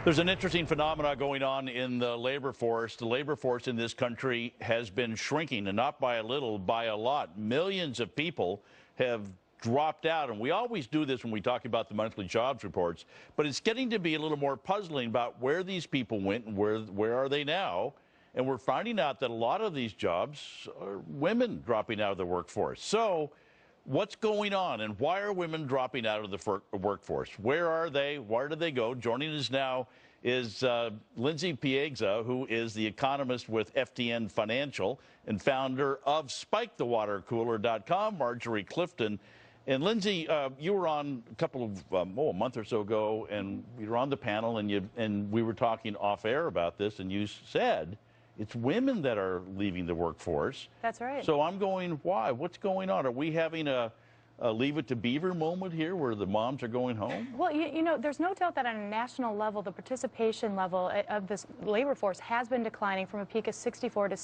There's an interesting phenomenon going on in the labor force. The labor force in this country has been shrinking, and not by a little, by a lot. Millions of people have dropped out, and we always do this when we talk about the monthly jobs reports, but it's getting to be a little more puzzling about where these people went and where are they now. And we're finding out that a lot of these jobs are women dropping out of the workforce. So what's going on, and why are women dropping out of the workforce? Where are they? Where do they go? Joining us now is Lindsay Piegza, who is the economist with FTN Financial and founder of SpikeTheWaterCooler.com, Marjorie Clifton. And Lindsay, you were on a month or so ago, and you were on the panel, and we were talking off air about this, and you said it's women that are leaving the workforce. That's right. So I'm going, why? What's going on? Are we having a Leave It to Beaver moment here where the moms are going home? Well, you know, there's no doubt that on a national level, the participation level of this labor force has been declining from a peak of 66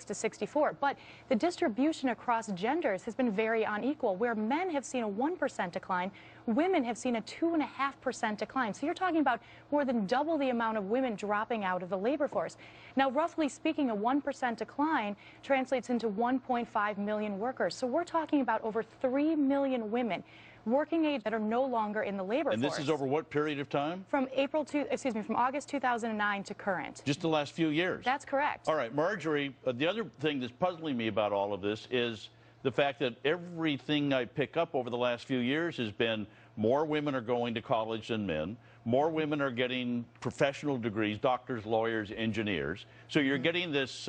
to 64. But the distribution across genders has been very unequal, where men have seen a 1% decline, women have seen a 2.5% decline. So you're talking about more than double the amount of women dropping out of the labor force. Now, roughly speaking, a 1% decline translates into 1.5 million workers. So we're talking about over 3 million women working age that are no longer in the labor force. And this is over what period of time? From from August 2009 to current. Just the last few years. That's correct. All right, Marjorie, the other thing that's puzzling me about all of this is the fact that everything I pick up over the last few years has been more women are going to college than men. More women are getting professional degrees, doctors, lawyers, engineers. So you're getting this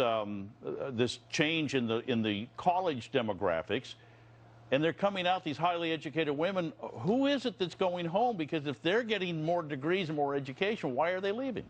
this change in the college demographics, and they're coming out, these highly educated women. Who is it that's going home? Because if they're getting more degrees and more education, why are they leaving?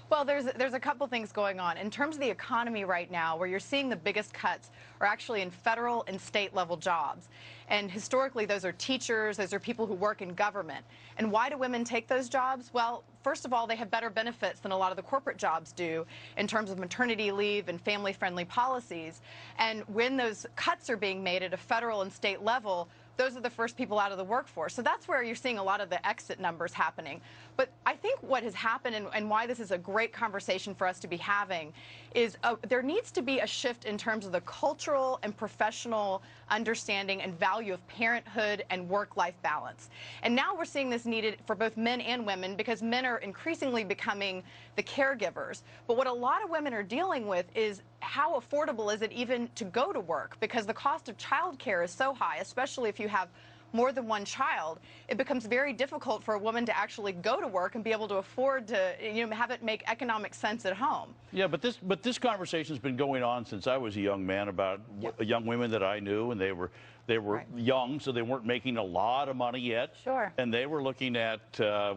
Well, there's a couple things going on. In terms of the economy right now, where you're seeing the biggest cuts are actually in federal and state level jobs. And historically, those are teachers, those are people who work in government. And why do women take those jobs? Well, first of all, they have better benefits than a lot of the corporate jobs do in terms of maternity leave and family-friendly policies. And when those cuts are being made at a federal and state level, those are the first people out of the workforce. So that's where you're seeing a lot of the exit numbers happening. But I think what has happened and why this is a great conversation for us to be having is there needs to be a shift in terms of the cultural and professional understanding and value of parenthood and work-life balance. And now we're seeing this needed for both men and women because men are increasingly becoming the caregivers. But what a lot of women are dealing with is how affordable is it even to go to work, because the cost of childcare is so high, especially if you have more than one child. It becomes very difficult for a woman to actually go to work and be able to afford to, have it make economic sense at home. Yeah, but this conversation's been going on since I was a young man about young women that I knew, and they were right. Young, so they weren't making a lot of money yet. Sure. And they were looking at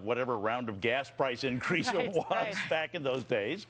whatever round of gas price increase it was back in those days.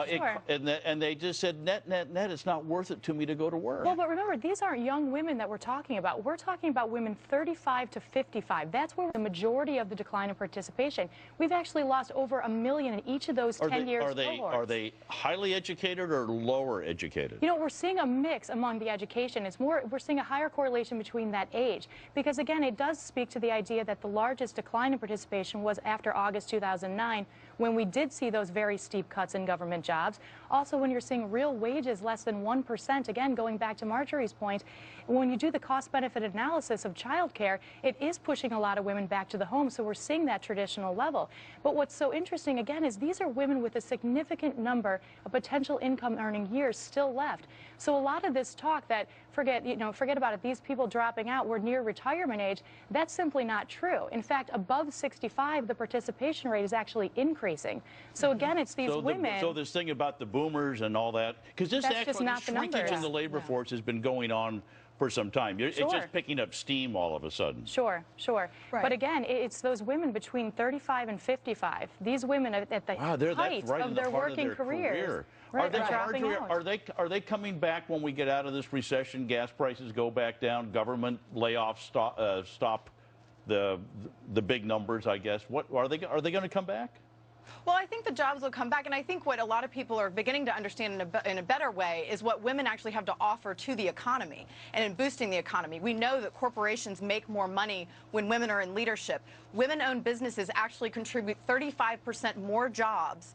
Sure. And they just said, net, it's not worth it to me to go to work. Well, but remember, these aren't young women that we're talking about. We're talking about women 35 to 55. That's where the majority of the decline in participation. We've actually lost over 1 million in each of those 10 years cohorts. Are they highly educated or lower educated? You know, we're seeing a mix among the education. We're seeing a higher correlation between that age. Because, again, it does speak to the idea that the largest decline in participation was after August 2009, when we did see those very steep cuts in government jobs. Also, when you're seeing real wages less than 1%, again, going back to Marjorie's point, when you do the cost-benefit analysis of childcare, it is pushing a lot of women back to the home, so we're seeing that traditional level. But what's so interesting, again, is these are women with a significant number of potential income-earning years still left. So a lot of this talk that, forget about it, these people dropping out, we're near retirement age, that's simply not true. In fact, above 65, the participation rate is actually increasing. So again, it's these women. So this thing about the boomers and all that, because this shrinkage in the labor force has been going on for some time. It's just picking up steam all of a sudden. Sure. Right. But again, it's those women between 35 and 55. These women at the height of their working careers. Right, are they coming back when we get out of this recession? Gas prices go back down. Government layoffs stop the big numbers, I guess. What are they going to come back? Well, I think the jobs will come back, and I think what a lot of people are beginning to understand in a better way is what women actually have to offer to the economy and in boosting the economy. We know that corporations make more money when women are in leadership. Women-owned businesses actually contribute 35% more jobs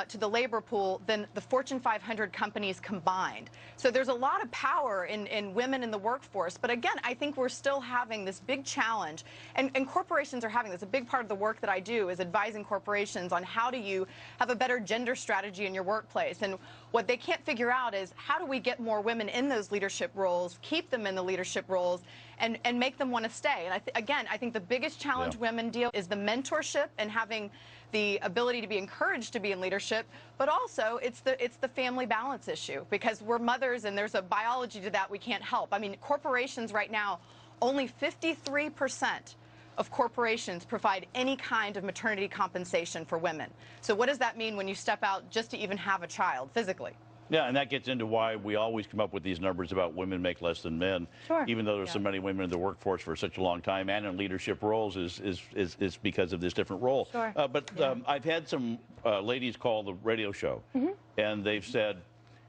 to the labor pool than the Fortune 500 companies combined. So there's a lot of power in women in the workforce. But again, I think we're still having this big challenge, and corporations are having this. A big part of the work that I do is advising corporations on how do you have a better gender strategy in your workplace. And what they can't figure out is how do we get more women in those leadership roles, keep them in the leadership roles, and make them want to stay. And again, I think the biggest challenge women deal is the mentorship and having the ability to be encouraged to be in leadership, but also it's the family balance issue, because we're mothers and there's a biology to that we can't help. I mean, corporations right now, only 53% of corporations provide any kind of maternity compensation for women. So what does that mean when you step out just to even have a child physically? Yeah, and that gets into why we always come up with these numbers about women make less than men. Sure. Even though there's so many women in the workforce for such a long time and in leadership roles is because of this different role. Sure. I've had some ladies call the radio show, and they've said,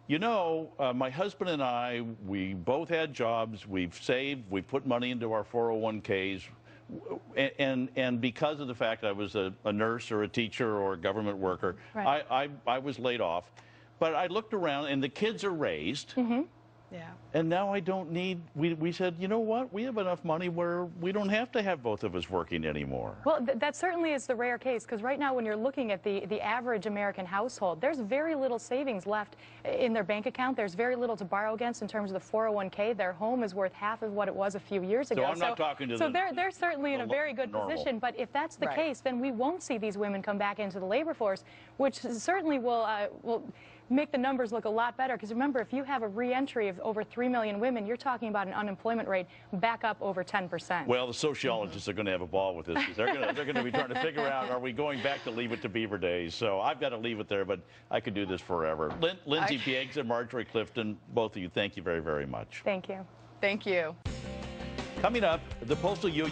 you know, my husband and I, we both had jobs, we've saved, we put money into our 401ks, and because of the fact I was a nurse or a teacher or a government worker, right. I was laid off. But I looked around, and the kids are raised, Yeah. and now I don't need, we said, you know what, we have enough money where we don't have to have both of us working anymore. Well, that certainly is the rare case, because right now when you're looking at the average American household, there's very little savings left in their bank account. There's very little to borrow against in terms of the 401k. Their home is worth half of what it was a few years ago. So I'm not talking to they're certainly in a very good position, but if that's the case, then we won't see these women come back into the labor force, which certainly will make the numbers look a lot better. Because remember, if you have a re-entry of over 3 million women, you're talking about an unemployment rate back up over 10%. Well, the sociologists are going to have a ball with this. They're going to be trying to figure out, are we going back to Leave It to Beaver days? So I've got to leave it there, but I could do this forever. Lindsay Pieggs and Marjorie Clifton, both of you, thank you very, very much. Thank you. Thank you. Coming up, the Postal Union